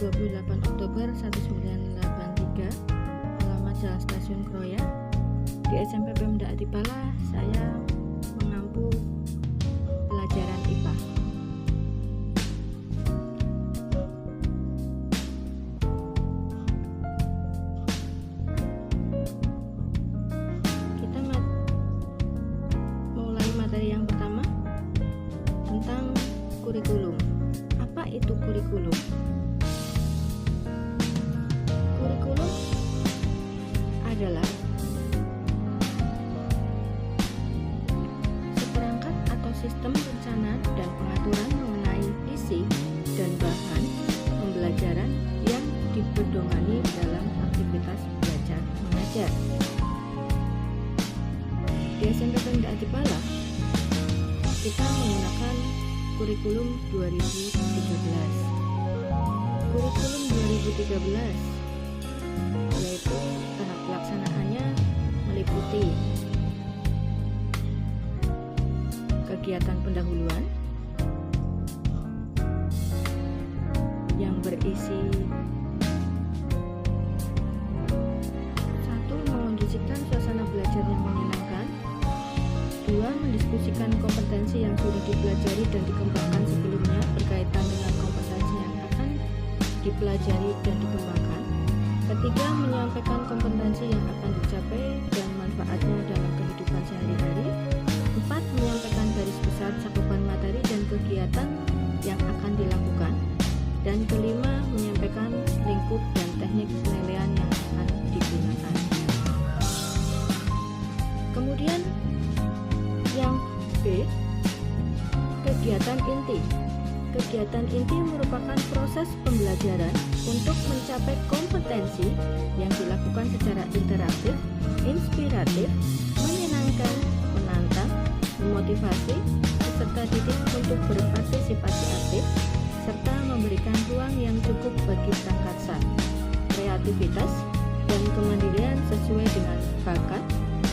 28 Oktober 1983, alamat Jalan Stasiun Kroya. Di SMP Pemda Adipala, saya mengampu pelajaran IPA. Kita mulai materi yang pertama tentang kurikulum. Apa itu kurikulum? Kurikulum adalah seperangkat atau sistem rencana dan pengaturan mengenai isi dan bahan pembelajaran yang dipedomani dalam aktivitas belajar mengajar. Di SMP Pemda Adipala, kita menggunakan kurikulum 2017. Kurikulum 2013 yaitu tahap pelaksanaannya meliputi kegiatan pendahuluan yang berisi 1. Mengondisikan suasana belajar yang menyenangkan. 2. Mendiskusikan kompetensi yang sudah dipelajari dan dikembangkan sebelumnya berkaitan dengan kompetensi yang akan dipelajari dan dikembangkan. 3. Menyampaikan kompetensi yang akan dicapai dan manfaatnya dalam kehidupan sehari-hari. 4. Menyampaikan garis besar cakupan materi dan kegiatan yang akan dilakukan. Dan 5. Menyampaikan lingkup dan teknik penilaian yang akan digunakan. Kemudian yang B, kegiatan inti. Kegiatan inti merupakan proses pembelajaran untuk mencapai kompetensi yang dilakukan secara interaktif, inspiratif, menyenangkan, menantang, memotivasi peserta didik untuk berpartisipasi aktif, serta memberikan ruang yang cukup bagi prakarsa, kreativitas, dan kemandirian sesuai dengan bakat,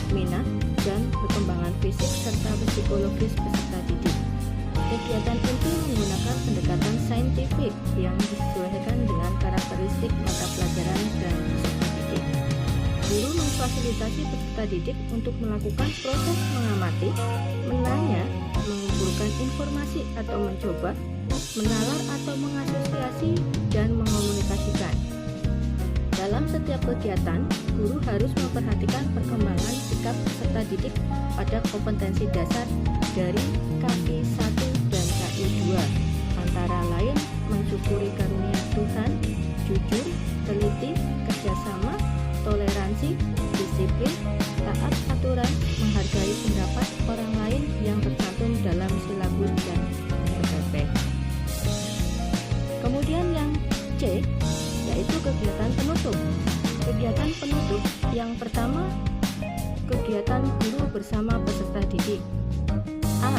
minat, dan perkembangan fisik serta psikologis peserta didik. Kegiatan inti menggunakan pendekatan saintifik yang disesuaikan dengan karakteristik mata pelajaran dan peserta didik. Guru memfasilitasi peserta didik untuk melakukan proses mengamati, menanya, mengumpulkan informasi atau mencoba, menalar atau mengasosiasi, dan mengomunikasikan. Dalam setiap kegiatan, guru harus memperhatikan perkembangan sikap peserta didik pada kompetensi dasar dari KI 1 dan KI 2, antara lain mensyukuri karunia Tuhan, jujur, teliti, kerjasama, toleransi, disiplin, taat aturan, menghargai pendapat orang lain yang tercantum dalam silabus dan SOP. Kemudian yang C, yaitu kegiatan penutup. Kegiatan penutup yang pertama, kegiatan guru bersama peserta didik. A.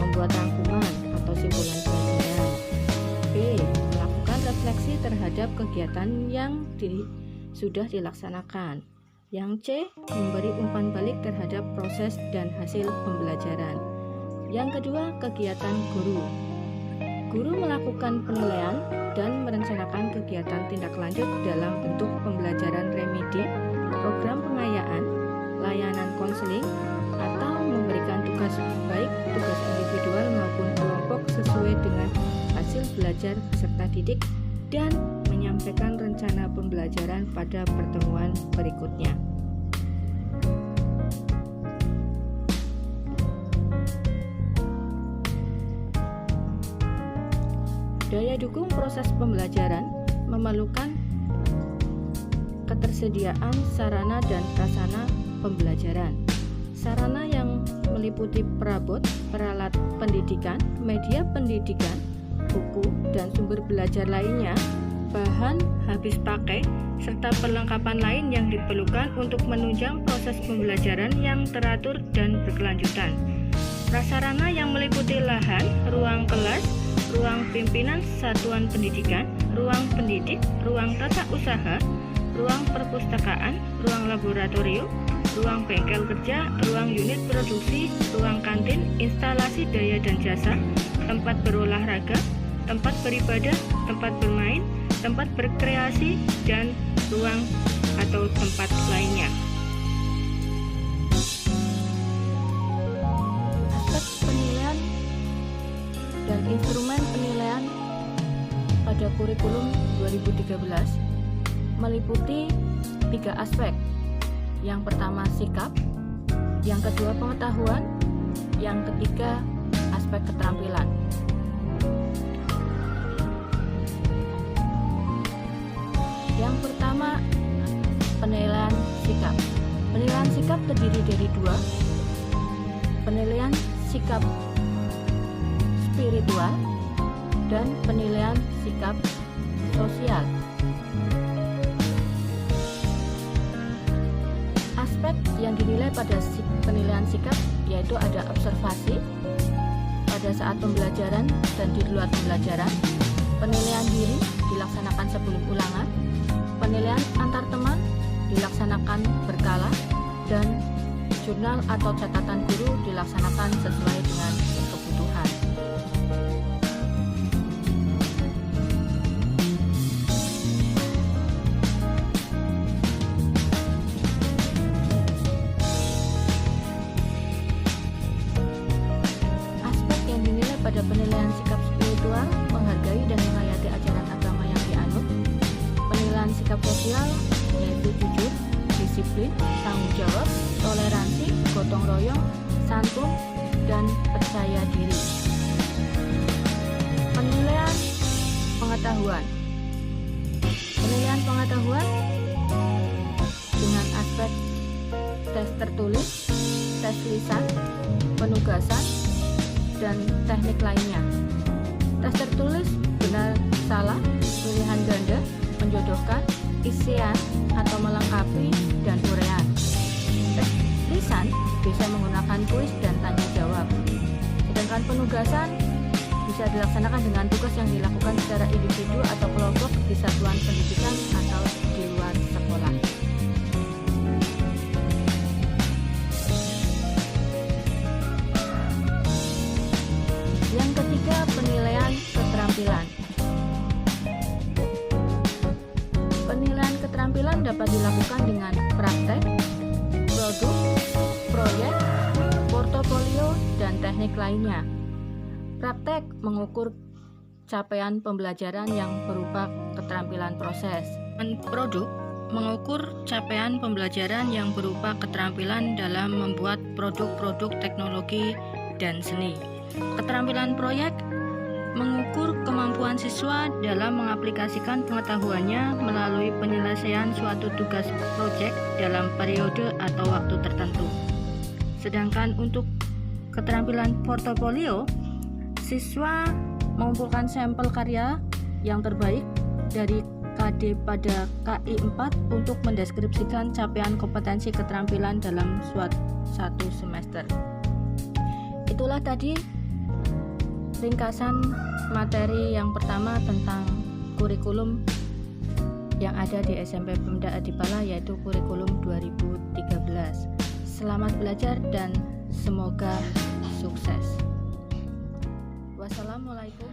Membuat rangkuman atau simpulan pelajaran. B. Melakukan refleksi terhadap kegiatan yang sudah dilaksanakan. Yang C. Memberi umpan balik terhadap proses dan hasil pembelajaran. Yang kedua, kegiatan guru. Guru melakukan penilaian dan merencanakan kegiatan tindak lanjut dalam bentuk pembelajaran remedi, program pengayaan, layanan konseling, atau memberikan tugas baik tugas individual maupun kelompok sesuai dengan hasil belajar peserta didik dan menyampaikan rencana pembelajaran pada pertemuan berikutnya. Daya dukung proses pembelajaran memerlukan ketersediaan sarana dan prasarana pembelajaran. Sarana yang meliputi perabot, peralatan pendidikan, media pendidikan, buku, dan sumber belajar lainnya, bahan habis pakai, serta perlengkapan lain yang diperlukan untuk menunjang proses pembelajaran yang teratur dan berkelanjutan. Prasarana yang meliputi lahan, ruang kelas, ruang pimpinan satuan pendidikan, ruang pendidik, ruang tata usaha, ruang perpustakaan, ruang laboratorium, ruang bengkel kerja, ruang unit produksi, ruang kantin, instalasi daya dan jasa, tempat berolahraga, tempat beribadah, tempat bermain, tempat berkreasi, dan ruang atau tempat lainnya. Aspek penilaian dan instrumen penilaian pada kurikulum 2013 meliputi 3 aspek. Yang pertama sikap, yang kedua pengetahuan, yang ketiga aspek keterampilan. Yang pertama, penilaian sikap. Penilaian sikap terdiri dari 2. Penilaian sikap spiritual dan penilaian sikap sosial. Aspek yang dinilai pada penilaian sikap yaitu ada observasi pada saat pembelajaran dan di luar pembelajaran, penilaian diri dilaksanakan sebelum ulangan, penilaian antar teman dilaksanakan berkala, dan jurnal atau catatan guru dilaksanakan sesuai dengan kebutuhan. Aspek yang dinilai pada penilaian sikap spiritual menghargai dan menghayati ajaran agama yang dianut. Penilaian sikap sosial yaitu jujur, disiplin, tanggung jawab, toleransi, gotong royong, santun, dan percaya diri. Penilaian pengetahuan. Penilaian pengetahuan dengan aspek tes tertulis, tes lisan, penugasan, dan teknik lainnya. Tes tertulis benar salah, pilihan ganda, menjodohkan, isian atau melengkapi, dan uraian. Tes lisan bisa menggunakan kuis dan tanya jawab. Sedangkan penugasan bisa dilaksanakan dengan tugas yang dilakukan secara individu atau kelompok di satuan pendidikan atau di luar sekolah. Yang ketiga, penilaian keterampilan. Penilaian keterampilan dapat dilakukan dengan praktek, produk, proyek, portofolio, dan teknik lainnya. Praktek mengukur capaian pembelajaran yang berupa keterampilan proses. Dan produk mengukur capaian pembelajaran yang berupa keterampilan dalam membuat produk-produk teknologi dan seni. Keterampilan proyek mengukur kemampuan siswa dalam mengaplikasikan pengetahuannya melalui penyelesaian suatu tugas proyek dalam periode atau waktu tertentu. Sedangkan untuk keterampilan portofolio, siswa mengumpulkan sampel karya yang terbaik dari KD pada KI 4 untuk mendeskripsikan capaian kompetensi keterampilan dalam satu semester. Itulah tadi ringkasan materi yang pertama tentang kurikulum yang ada di SMP Pemda Adipala, yaitu kurikulum 2013. Selamat belajar dan semoga sukses. Wassalamualaikum